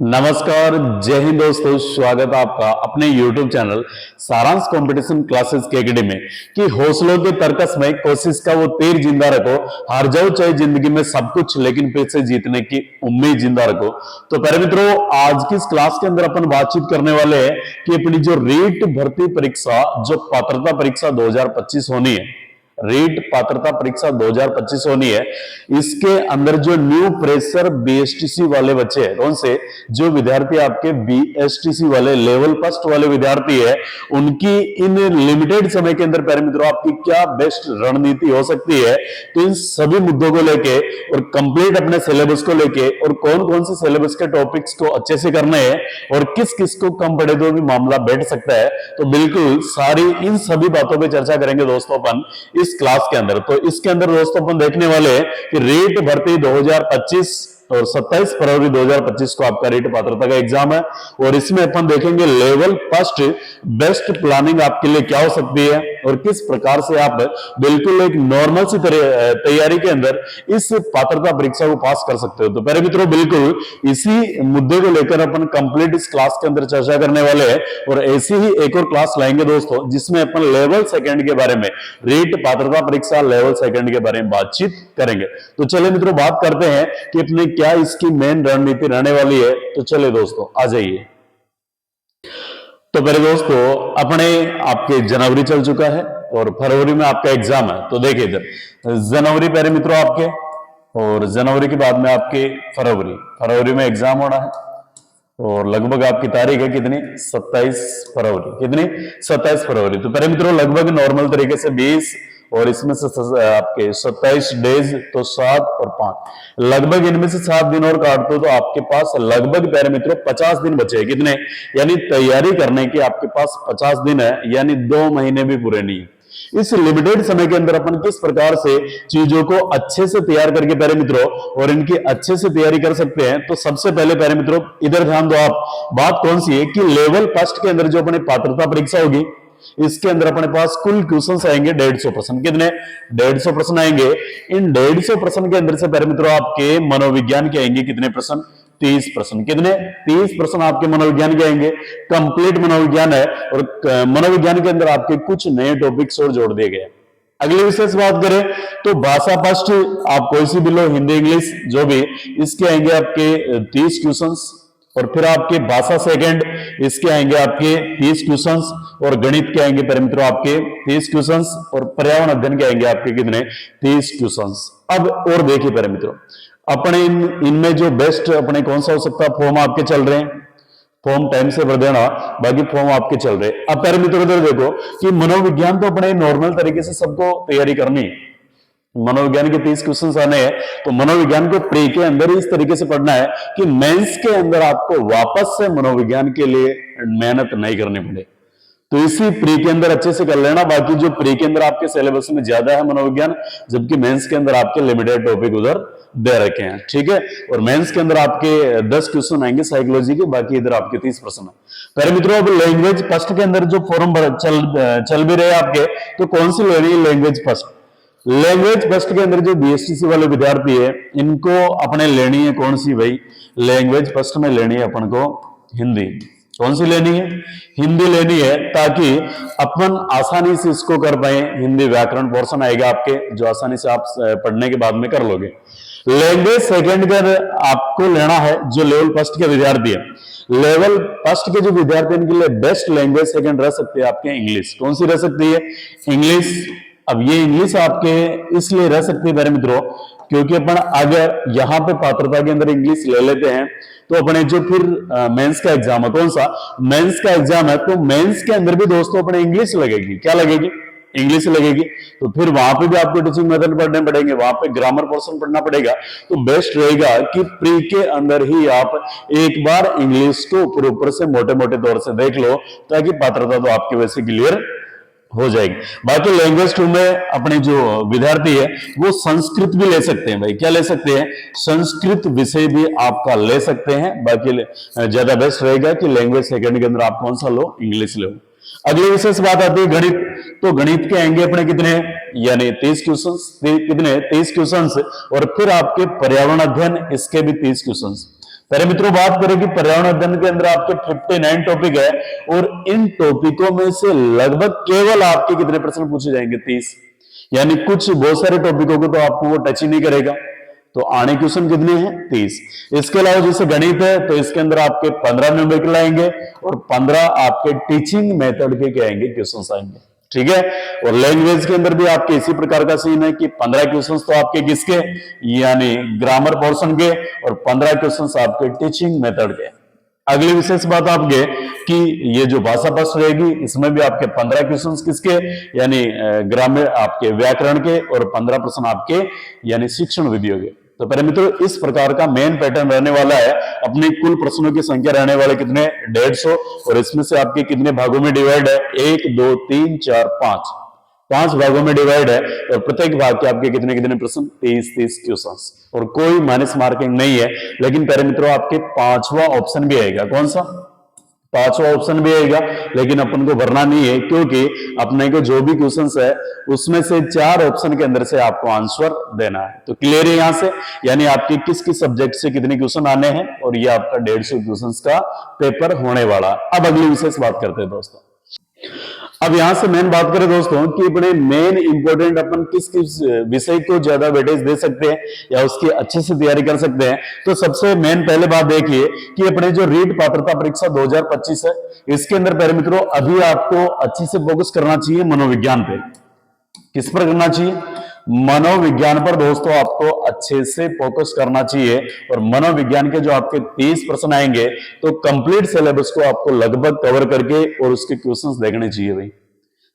नमस्कार, जय हिंद दोस्तों। स्वागत है आपका अपने YouTube चैनल सारांश कंपटीशन क्लासेस की एकेडमी में कि हौसलों के तर्कस में कोशिश का वो तीर जिंदा रखो। हार जाओ चाहे जिंदगी में सब कुछ, लेकिन फिर से जीतने की उम्मीद जिंदा रखो। तो प्यारे मित्रों, आज की इस क्लास के अंदर अपन बातचीत करने वाले हैं कि अपनी जो रीट भर्ती परीक्षा, जो पात्रता परीक्षा 2025 होनी है, रीट पात्रता परीक्षा 2025 होनी है, इसके अंदर जो न्यू प्रेशर बीएसटीसी वाले बच्चे हैं, कौन से, जो विद्यार्थी आपके बीएसटीसी वाले लेवल फर्स्ट वाले विद्यार्थी है, उनकी इन लिमिटेड समय के अंदर प्यारे मित्रों आपकी क्या बेस्ट रणनीति हो सकती है। तो इन सभी मुद्दों को लेके और कंप्लीट अपने सिलेबस को लेके और कौन कौन से सिलेबस के टॉपिक्स को अच्छे से करने हैं और किस किस को कम पढ़े तो भी मामला बैठ सकता है, तो बिल्कुल सारी इन सभी बातों पर चर्चा करेंगे दोस्तों अपन इस क्लास के अंदर। तो इसके अंदर दोस्तों अपन देखने वाले हैं कि रीट भर्ती 2025 और 27 फरवरी 2025 को आपका रीट पात्रता का एग्जाम है और इसमें अपन देखेंगे लेवल फर्स्ट बेस्ट प्लानिंग आपके लिए क्या हो सकती है और किस प्रकार से आप बिल्कुल एक नॉर्मल सी तैयारी के अंदर इस पात्रता परीक्षा को पास कर सकते हो। तो प्यारे मित्रों, बिल्कुल इसी मुद्दे को लेकर अपन कंप्लीट इस क्लास के अंदर चर्चा करने वाले हैं और ऐसी ही एक और क्लास लाएंगे दोस्तों, जिसमें अपन लेवल सेकंड के बारे में, रीट पात्रता परीक्षा लेवल सेकंड के बारे में बातचीत करेंगे। तो चलिए मित्रों, बात करते हैं कि अपने क्या इसकी मेन रणनीति रहने वाली है। तो चलिए दोस्तों, आ जाइए। तो मेरे दोस्तों, अपने आपके जनवरी चल चुका है और फरवरी में आपका एग्जाम है। तो देखिए इधर जनवरी प्यारे मित्रों आपके, और जनवरी के बाद में आपके फरवरी में एग्जाम होना है और लगभग आपकी तारीख है कितनी, 27 फरवरी। कितनी, 27 फरवरी। तो प्यारे मित्रों, लगभग नॉर्मल तरीके से 20 और इसमें से आपके 27 डेज, तो 7 और 5, लगभग इनमें से 7 दिन और काट दो तो आपके पास लगभग प्यारे मित्रों 50 दिन बचे हैं। कितने, यानी तैयारी करने के आपके पास 50 दिन है, यानी 2 महीने भी पूरे नहीं है। इस लिमिटेड समय के अंदर अपन किस प्रकार से चीजों को अच्छे से तैयार करके प्यारे मित्रों और इनकी अच्छे से तैयारी कर सकते हैं। तो सबसे पहले प्यारे मित्रों इधर ध्यान दो आप, बात कौन सी है कि लेवल फर्स्ट के अंदर जो अपनी पात्रता परीक्षा होगी, इसके अंदर अपने पास कुल क्वेश्चन आएंगे 150 प्रश्न। कितने, 150 प्रश्न आएंगे। इन 150 प्रश्न के अंदर से प्यारे मित्रों आपके मनोविज्ञान के आएंगे कितने प्रश्न, 30 प्रश्न। कितने, 30 प्रश्न आपके मनोविज्ञान के आएंगे। कंप्लीट मनोविज्ञान है और मनोविज्ञान के अंदर आपके कुछ नए टॉपिक्स और जोड़ दिए गए। अगली विशेष बात करें तो भाषा फर्स्ट, आप कोई सी भी लो, हिंदी इंग्लिश जो भी, इसके आएंगे आपके 30 क्वेश्चंस। और फिर आपके भाषा सेकंड, इसके आएंगे आपके 30 क्वेश्चंस। और गणित के आएंगे प्यारे मित्रों आपके 30 क्वेश्चंस। और पर्यावरण अध्ययन के आएंगे आपके कितने, 30 क्वेश्चंस। अब और देखिए प्यारे मित्रों, अपने इनमें जो बेस्ट अपने कौन सा हो सकता है, फॉर्म आपके चल रहे हैं, फॉर्म टाइम से भर देना, बाकी फॉर्म आपके चल रहे। अब प्यारे मित्रों इधर देखो कि मनोविज्ञान तो अपने नॉर्मल तरीके से सबको तैयारी करनी है। मनोविज्ञान के 30 क्वेश्चंस आने हैं, तो मनोविज्ञान को प्री के अंदर इस तरीके से पढ़ना है कि मेंस के अंदर आपको वापस से मनोविज्ञान के लिए मेहनत नहीं करनी पड़े। तो इसी प्री के अंदर अच्छे से कर लेना। बाकी जो प्री के अंदर आपके सिलेबस में ज्यादा है मनोविज्ञान, जबकि मेंस के अंदर आपके लिमिटेड टॉपिक उधर दे रखे हैं। ठीक है, और मेंस के अंदर आपके 10 क्वेश्चन आएंगे साइकोलॉजी के, बाकी इधर आपके 30 प्रश्न है। पहले मित्रों, अब लैंग्वेज फर्स्ट के अंदर जो फॉर्म चल भी रहे आपके, तो कौन सी लेनी है, लैंग्वेज फर्स्ट। लैंग्वेज फर्स्ट के अंदर जो बीएसटीसी वाले विद्यार्थी है, इनको अपने लेनी है कौन सी भाई, लैंग्वेज फर्स्ट में लेनी है अपन को हिंदी। कौन सी लेनी है, हिंदी लेनी है, ताकि अपन आसानी से इसको कर पाए। हिंदी व्याकरण पोर्शन आएगा आपके, जो आसानी से आप पढ़ने के बाद में कर लोगे। लैंग्वेज सेकंड का आपको लेना है जो लेवल फर्स्ट के विद्यार्थी है। लेवल फर्स्ट के जो विद्यार्थी, इनके लिए बेस्ट लैंग्वेज सेकंड रह सकती है आपके इंग्लिश। कौन सी रह सकती है, इंग्लिश। अब ये इंग्लिश आपके इसलिए रह सकती है मेरे मित्रों, क्योंकि अपन अगर यहाँ पे पात्रता के अंदर इंग्लिश ले लेते हैं, तो अपने जो फिर मेंस का एग्जाम है, कौन सा, मेंस का एग्जाम है, तो मेंस के अंदर भी दोस्तों अपने इंग्लिश लगेगी। क्या लगेगी, इंग्लिश लगेगी। तो फिर वहां पे भी आपको टीचिंग मेथड पढ़ने पड़ेंगे, वहां पे ग्रामर पोर्शन पढ़ना पड़ेगा। तो बेस्ट रहेगा कि प्री के अंदर ही आप एक बार इंग्लिश को ऊपर से मोटे मोटे तौर से देख लो, ताकि पात्रता तो आपकी वैसे क्लियर हो जाएगी। बाकी लैंग्वेज 2 में अपने जो विद्यार्थी है वो संस्कृत भी ले सकते हैं भाई। क्या ले सकते हैं, संस्कृत विषय भी आपका ले सकते हैं। बाकी ज्यादा बेस्ट रहेगा कि लैंग्वेज सेकंड के अंदर आप कौन सा लो, इंग्लिश लो। अगली विशेष बात आती है गणित। तो गणित के आएंगे अपने कितने, यानी 30 क्वेश्चन। कितने, 30 क्वेश्चन। और फिर आपके पर्यावरण अध्ययन, इसके भी 30 क्वेश्चन। पहले मित्रों बात करें कि पर्यावरण अध्ययन के अंदर आपके 59 टॉपिक है और इन टॉपिकों में से लगभग केवल आपके कितने प्रश्न पूछे जाएंगे? 30। यानी कुछ बहुत सारे टॉपिकों को तो आपको वो टच ही नहीं करेगा। तो आने क्वेश्चन कितने हैं? 30। इसके अलावा जैसे गणित है तो इसके अंदर आपके 15 न्यूमेरिकल आएंगे और 15 आपके टीचिंग मेथड के क्या आएंगे? क्वेश्चंस आएंगे। ठीक है। और लैंग्वेज के अंदर भी आपके इसी प्रकार का सीन है कि 15 क्वेश्चंस तो आपके किसके, यानी ग्रामर पोर्शन के, और 15 क्वेश्चंस आपके टीचिंग मेथड के। अगली विशेष बात आपके कि ये जो भाषा प्रश्न रहेगी इसमें भी आपके 15 क्वेश्चंस किसके, यानी ग्रामर आपके व्याकरण के, और 15 प्रश्न आपके यानी शिक्षण विधियों के। तो पहले मित्रों इस प्रकार का मेन पैटर्न रहने वाला है। अपनी कुल प्रश्नों की संख्या रहने वाले कितने? 150। और इसमें से आपके कितने भागों में डिवाइड है? 1 2 3 4 5 5 भागों में डिवाइड है। और प्रत्येक भाग के आपके कितने कितने प्रश्न? 30 क्वेश्चंस। और कोई माइनस मार्किंग नहीं है। लेकिन पहले मित्रों आपके पांचवा ऑप्शन भी आएगा। कौन सा? पांचवा ऑप्शन भी आएगा, लेकिन अपन को भरना नहीं है, क्योंकि अपने को जो भी क्वेश्चंस है उसमें से 4 ऑप्शन के अंदर से आपको आंसर देना है। तो क्लियर है यहां से, यानी आपके किस किस सब्जेक्ट से कितने क्वेश्चन आने हैं, और ये आपका 150 क्वेश्चंस का पेपर होने वाला। अब अगली विशेष बात करते हैं दोस्तों। अब यहां से मेन बात करें दोस्तों कि अपने मेन इंपॉर्टेंट अपन किस किस विषय को ज्यादा वेटेज दे सकते हैं या उसकी अच्छे से तैयारी कर सकते हैं। तो सबसे मेन पहले बात देखिए कि अपने जो रीट पात्रता परीक्षा 2025 है, इसके अंदर पहले मित्रों अभी आपको अच्छे से फोकस करना चाहिए मनोविज्ञान पे। किस पर करना चाहिए? मनोविज्ञान पर दोस्तों आपको अच्छे से फोकस करना चाहिए। और मनोविज्ञान के जो आपके 30 प्रश्न आएंगे तो कंप्लीट सिलेबस को आपको लगभग कवर करके और उसके क्वेश्चंस देखने चाहिए भाई।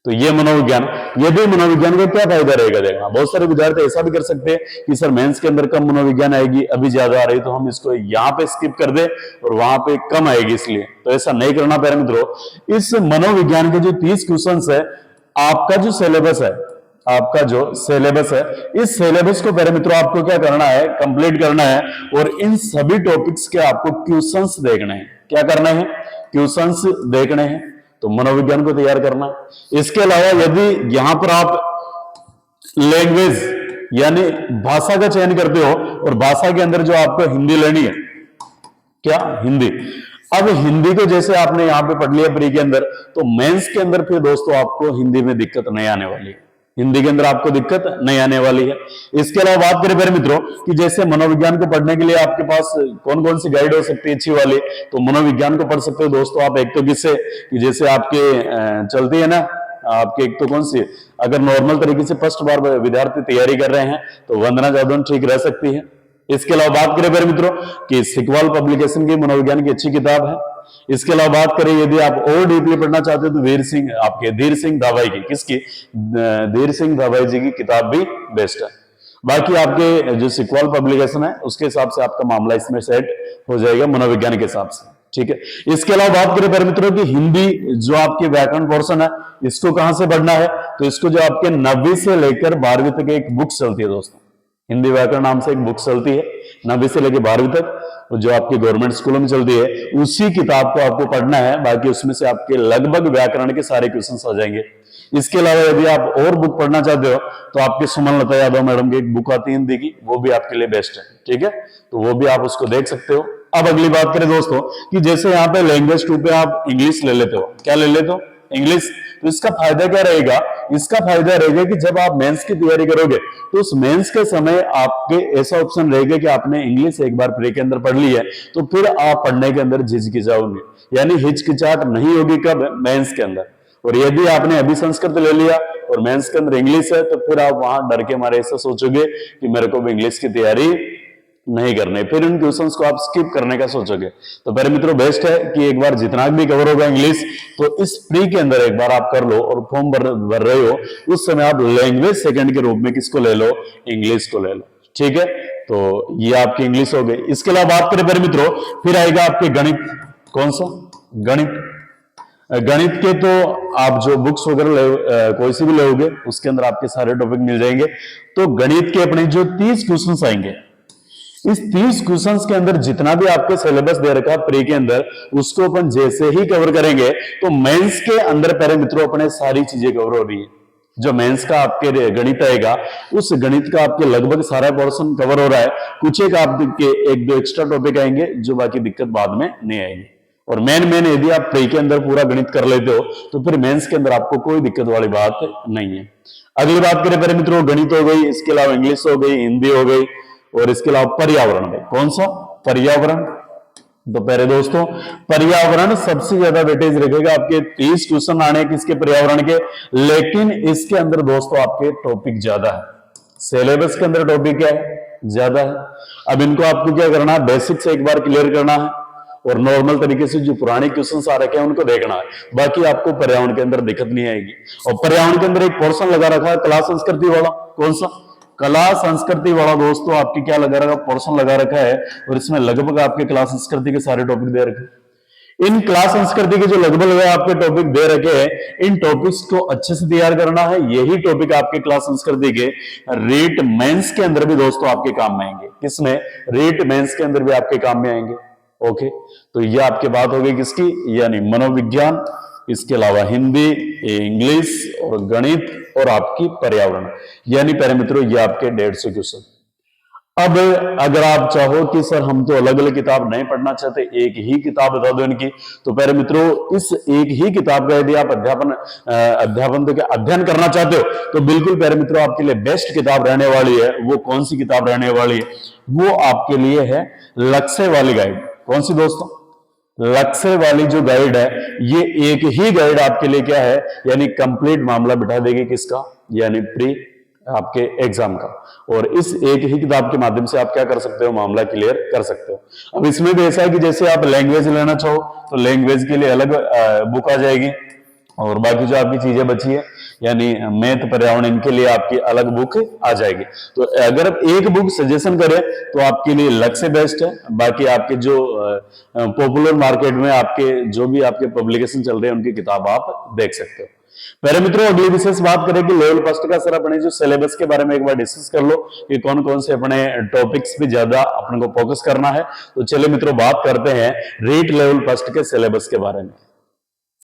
तो ये मनोविज्ञान, यदि मनोविज्ञान का क्या फायदा रहेगा देखना। बहुत सारे विद्यार्थी ऐसा भी कर सकते हैं कि सर मेंस के अंदर कम मनोविज्ञान आएगी, अभी ज्यादा आ रही, तो हम इसको यहाँ पे स्किप कर दे और वहां पे कम आएगी, इसलिए तो ऐसा नहीं करना। प्यारे मित्रों इस मनोविज्ञान के जो 30 क्वेश्चन है, आपका जो सिलेबस है, आपका जो सिलेबस है, इस सिलेबस को पहले मित्रों आपको क्या करना है? कंप्लीट करना है। और इन सभी टॉपिक्स के आपको क्वेश्चंस देखने हैं। क्या करना है? क्वेश्चंस देखने हैं। तो मनोविज्ञान को तैयार करना है। इसके अलावा यदि यहां पर आप लैंग्वेज यानी भाषा का चयन करते हो और भाषा के अंदर जो आपको हिंदी लेनी है, क्या? हिंदी। अब हिंदी को जैसे आपने यहां पे पढ़ लिया प्री के अंदर, तो मेंस के अंदर फिर दोस्तों आपको हिंदी में दिक्कत नहीं आने वाली है। हिंदी के अंदर आपको दिक्कत नहीं आने वाली है। इसके अलावा बात करें मेरे मित्रों कि जैसे मनोविज्ञान को पढ़ने के लिए आपके पास कौन कौन सी गाइड हो सकती है अच्छी वाली, तो मनोविज्ञान को पढ़ सकते हो दोस्तों आप। एक तो किससे कि जैसे आपके चलती है ना आपके, एक तो कौन सी, अगर नॉर्मल तरीके से फर्स्ट बार विद्यार्थी तैयारी कर रहे हैं तो वंदना जादौन ठीक रह सकती है। इसके अलावा बात करें मेरे मित्रों कि सिकवाल पब्लिकेशन की मनोविज्ञान की अच्छी किताब है। इसके अलावा बात करें यदि आप और डीपली पढ़ना चाहते हो तो वीर सिंह आपके धीर सिंह धाबाई की, किसकी? धीर सिंह धाबाई जी की किताब भी बेस्ट है। बाकी आपके जो सिकवाल पब्लिकेशन है उसके हिसाब से आपका मामला इसमें सेट हो जाएगा मनोविज्ञान के हिसाब से। ठीक है। इसके अलावा बात करें मेरे मित्रों की हिंदी जो आपके व्याकरण पोर्शन है, इसको कहां से पढ़ना है? तो इसको जो आपके 9वीं से लेकर 12वीं तक एक बुक चलती है दोस्तों, हिंदी व्याकरण नाम से एक बुक चलती है 9वीं से लेकर 12वीं तक, जो आपके गवर्नमेंट स्कूलों में चलती है, उसी किताब को आपको पढ़ना है। बाकी उसमें से आपके लगभग व्याकरण के सारे क्वेश्चंस आ जाएंगे। इसके अलावा यदि आप और बुक पढ़ना चाहते हो तो आपके सुमन लता यादव मैडम की एक बुक आती है हिंदी की, वो भी आपके लिए बेस्ट है। ठीक है, तो वो भी आप उसको देख सकते हो। अब अगली बात करें दोस्तों कि जैसे यहाँ पे लैंग्वेज 2 पे आप इंग्लिश ले लेते हो, क्या ले लेते हो? इंग्लिश। तो इसका फायदा क्या रहेगा? इसका फायदा रहेगा कि जब आप मेंस की तैयारी करोगे तो उस मेंस के समय आपके ऐसा ऑप्शन रहेगा कि आपने इंग्लिश एक बार प्री के अंदर पढ़ ली है, तो फिर आप पढ़ने के अंदर झिझकिचाओगे, यानी हिचकिचाहट नहीं होगी। कब? मेंस के अंदर। और यदि आपने अभी संस्कृत ले लिया और मेंस के अंदर इंग्लिश है, तो फिर आप वहां डर के मारे ऐसा सोचोगे कि मेरे को भी इंग्लिश की तैयारी नहीं करने, फिर उन क्वेश्चंस को आप स्किप करने का सोचोगे। तो मेरे मित्रों बेस्ट है कि एक बार जितना भी कवर होगा इंग्लिश, तो इस प्री के अंदर एक बार आप कर लो। और फॉर्म भर रहे हो उस समय आप लैंग्वेज सेकंड के रूप में किसको ले लो? इंग्लिश को ले लो। ठीक है, तो ये आपकी इंग्लिश हो गई। इसके अलावा बात करें मेरे मित्रों, फिर आएगा आपके गणित। कौन सा? गणित। गणित के तो आप जो बुक्स वगैरह कोई सी भी लोगे उसके अंदर आपके सारे टॉपिक मिल जाएंगे। तो गणित के अपने जो 30 क्वेश्चंस आएंगे, इस 30 क्वेश्चंस के अंदर जितना भी आपको सिलेबस दे रखा है प्री के अंदर, उसको अपन जैसे ही कवर करेंगे तो मेंस के अंदर पहले मित्रों अपने सारी चीजें कवर हो रही है। जो मेंस का आपके गणित आएगा उस गणित का आपके लगभग सारा पोर्शन कवर हो रहा है। कुछ आपके एक दो एक्स्ट्रा टॉपिक आएंगे जो बाकी दिक्कत बाद में नहीं आएगी। और मेन यदि आप प्री के अंदर पूरा गणित कर लेते हो तो फिर मेंस के अंदर आपको कोई दिक्कत वाली बात नहीं है। अगली बात करें प्यारे मित्रों, गणित हो गई, इसके अलावा इंग्लिश हो गई, हिंदी हो गई और इसके अलावा पर्यावरण में कौन सा पर्यावरण। तो प्यारे दोस्तों पर्यावरण सबसे ज्यादा वेटेज रखेगा, आपके 30 क्वेश्चन आने किसके पर्यावरण के, लेकिन इसके अंदर दोस्तों आपके टॉपिक ज्यादा है, सिलेबस के अंदर टॉपिक क्या है ज्यादा है। अब इनको आपको क्या करना है, बेसिक से एक बार क्लियर करना है और नॉर्मल तरीके से जो पुराने क्वेश्चन आ रखे हैं उनको देखना है, बाकी आपको पर्यावरण के अंदर दिक्कत नहीं आएगी। और पर्यावरण के अंदर एक पोर्शन लगा रखा है कला संस्कृति वाला, कौन सा कला संस्कृति वाला दोस्तों आपकी क्या लगा रखा पोर्शन लगा रखा है और इसमें लगभग आपके कला संस्कृति के सारे टॉपिक दे रखे। इन क्लास संस्कृति के जो लगभग आपके टॉपिक दे रखे हैं, इन टॉपिक्स को अच्छे से तैयार करना है। यही टॉपिक आपके क्लास संस्कृति के रीट मेंस के अंदर भी दोस्तों आपके काम में आएंगे। किसमें, रीट मेंस के अंदर भी आपके काम में आएंगे। ओके, तो ये आपकी बात हो गई किसकी, यानी मनोविज्ञान, इसके अलावा हिंदी, इंग्लिश और गणित और आपकी पर्यावरण, यानी प्यारे मित्रों ये आपके 150 क्वेश्चन। अब अगर आप चाहो कि सर हम तो अलग अलग किताब नहीं पढ़ना चाहते, एक ही किताब बता दो इनकी, तो प्यारे मित्रों इस एक ही किताब का यदि आप अध्ययन करना चाहते हो तो बिल्कुल प्यारे मित्रों आपके लिए बेस्ट किताब रहने वाली है। वो कौन सी किताब रहने वाली है, वो आपके लिए है लक्ष्य वाली गाइड। कौन सी दोस्तों, लक्ष्य वाली जो गाइड है, ये एक ही गाइड आपके लिए क्या है, यानी कंप्लीट मामला बिठा देगी किसका, यानी प्री आपके एग्जाम का। और इस एक ही किताब के माध्यम से आप क्या कर सकते हो, मामला क्लियर कर सकते हो। अब इसमें भी ऐसा है कि जैसे आप लैंग्वेज लेना चाहो तो लैंग्वेज के लिए अलग बुक आ जाएगी और बाकी जो आपकी चीजें बची है यानी मैथ पर्यावरण इनके लिए आपकी अलग बुक आ जाएगी। तो अगर आप एक बुक सजेशन करें तो आपके लिए लक्ष्य बेस्ट है, बाकी आपके जो पॉपुलर मार्केट में आपके जो भी आपके पब्लिकेशन चल रहे हैं उनकी किताब आप देख सकते हो। पहले मित्रों अगली विशेष बात करें कि लेवल फर्स्ट का सर अपने जो सिलेबस के बारे में एक बार डिस्कस कर लो कि कौन कौन से अपने टॉपिक्स पे ज्यादा अपने को फोकस करना है। तो चलिए मित्रों बात करते हैं रीट लेवल फर्स्ट के सिलेबस के बारे में।